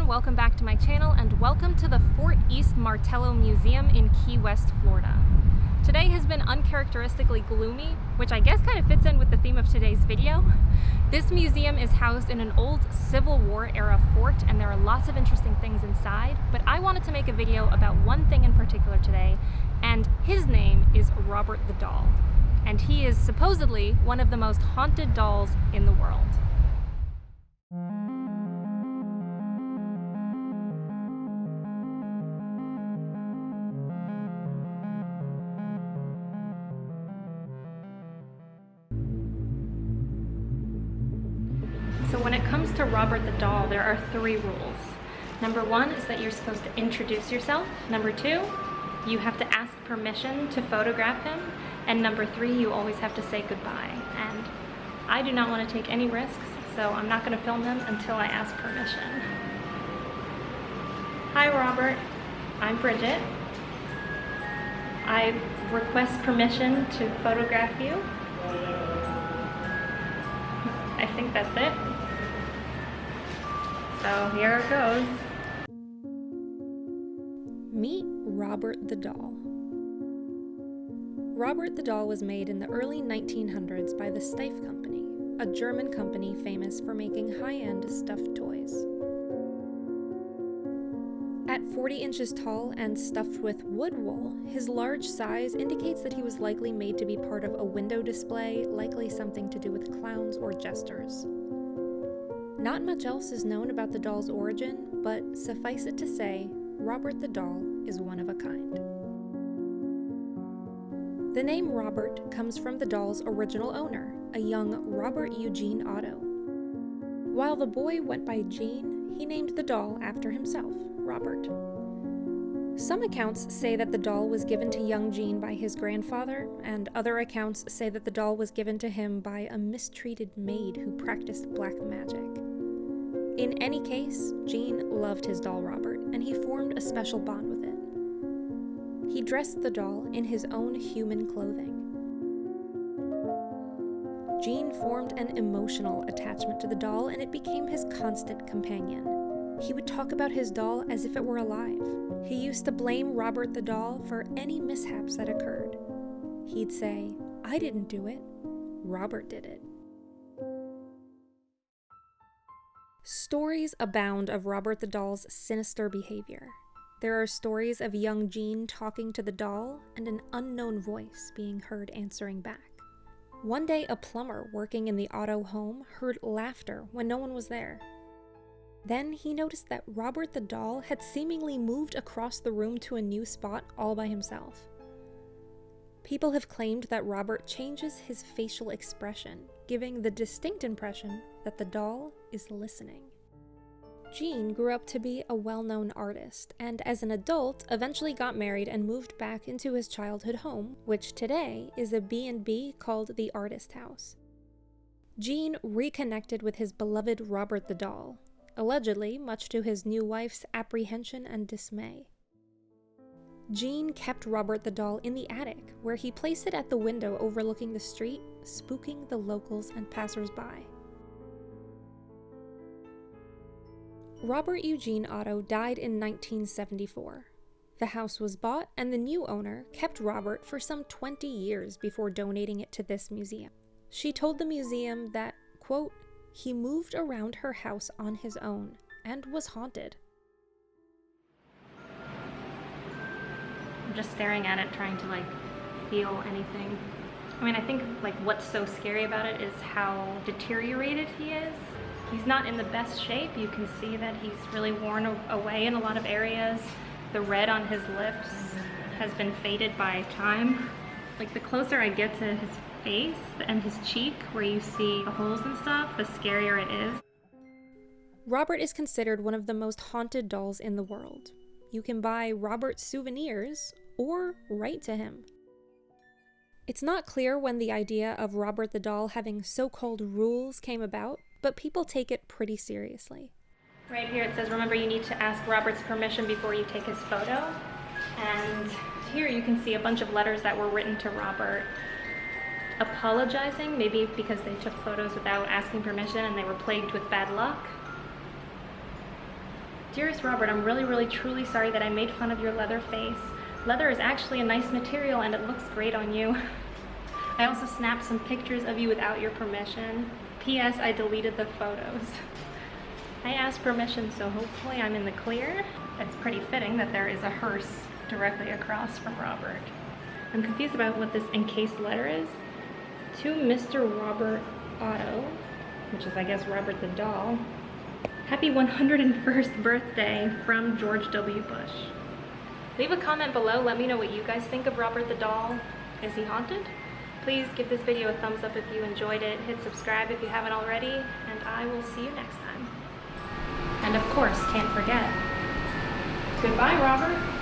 everyone, welcome back to my channel and welcome to the Fort East Martello Museum in Key West, Florida. Today has been uncharacteristically gloomy, which I guess kind of fits in with the theme of today's video. This museum is housed in an old Civil War era fort and there are lots of interesting things inside, but I wanted to make a video about one thing in particular today, and his name is Robert the Doll. And he is supposedly one of the most haunted dolls in the world. So when it comes to Robert the Doll, there are 3 rules. Number 1 is that you're supposed to introduce yourself. Number 2, you have to ask permission to photograph him. And number 3, you always have to say goodbye. And I do not want to take any risks, so I'm not going to film him until I ask permission. Hi Robert, I'm Bridget. I request permission to photograph you. I think that's it. So here it goes. Meet Robert the Doll. Robert the Doll was made in the early 1900s by the Steiff Company, a German company famous for making high-end stuffed toys. At 40 inches tall and stuffed with wood wool, his large size indicates that he was likely made to be part of a window display, likely something to do with clowns or jesters. Not much else is known about the doll's origin, but suffice it to say, Robert the Doll is one of a kind. The name Robert comes from the doll's original owner, a young Robert Eugene Otto. While the boy went by Gene, he named the doll after himself, Robert. Some accounts say that the doll was given to young Gene by his grandfather, and other accounts say that the doll was given to him by a mistreated maid who practiced black magic. In any case, Gene loved his doll Robert, and he formed a special bond with it. He dressed the doll in his own human clothing. Gene formed an emotional attachment to the doll, and it became his constant companion. He would talk about his doll as if it were alive. He used to blame Robert the Doll for any mishaps that occurred. He'd say, "I didn't do it, Robert did it." Stories abound of Robert the Doll's sinister behavior. There are stories of young Gene talking to the doll and an unknown voice being heard answering back. One day, a plumber working in the Otto home heard laughter when no one was there. Then he noticed that Robert the Doll had seemingly moved across the room to a new spot all by himself. People have claimed that Robert changes his facial expression, giving the distinct impression that the doll is listening. Gene grew up to be a well-known artist, and as an adult, eventually got married and moved back into his childhood home, which today is a B&B called the Artist House. Gene reconnected with his beloved Robert the Doll, allegedly much to his new wife's apprehension and dismay. Gene kept Robert the Doll in the attic, where he placed it at the window overlooking the street, spooking the locals and passers-by. Robert Eugene Otto died in 1974. The house was bought, and the new owner kept Robert for some 20 years before donating it to this museum. She told the museum that, quote, "He moved around her house on his own and was haunted." I'm just staring at it, trying to feel anything. I mean, I think what's so scary about it is how deteriorated he is. He's not in the best shape. You can see that he's really worn away in a lot of areas. The red on his lips has been faded by time. The closer I get to his face and his cheek, where you see the holes and stuff, the scarier it is. Robert is considered one of the most haunted dolls in the world. You can buy Robert souvenirs or write to him. It's not clear when the idea of Robert the Doll having so-called rules came about, but people take it pretty seriously. Right here it says, remember, you need to ask Robert's permission before you take his photo. And here you can see a bunch of letters that were written to Robert apologizing, maybe because they took photos without asking permission and they were plagued with bad luck. Dearest Robert, I'm really truly sorry that I made fun of your leather face. Leather is actually a nice material and it looks great on you. I also snapped some pictures of you without your permission. P.S. I deleted the photos. I asked permission, so hopefully I'm in the clear. It's pretty fitting that there is a hearse directly across from Robert. I'm confused about what this encased letter is. To Mr. Robert Otto, which is I guess Robert the doll. Happy 101st birthday from George W. Bush. Leave a comment below, let me know what you guys think of Robert the doll. Is he haunted? Please give this video a thumbs up if you enjoyed it, hit subscribe if you haven't already, and I will see you next time. And of course, can't forget, goodbye, Robert.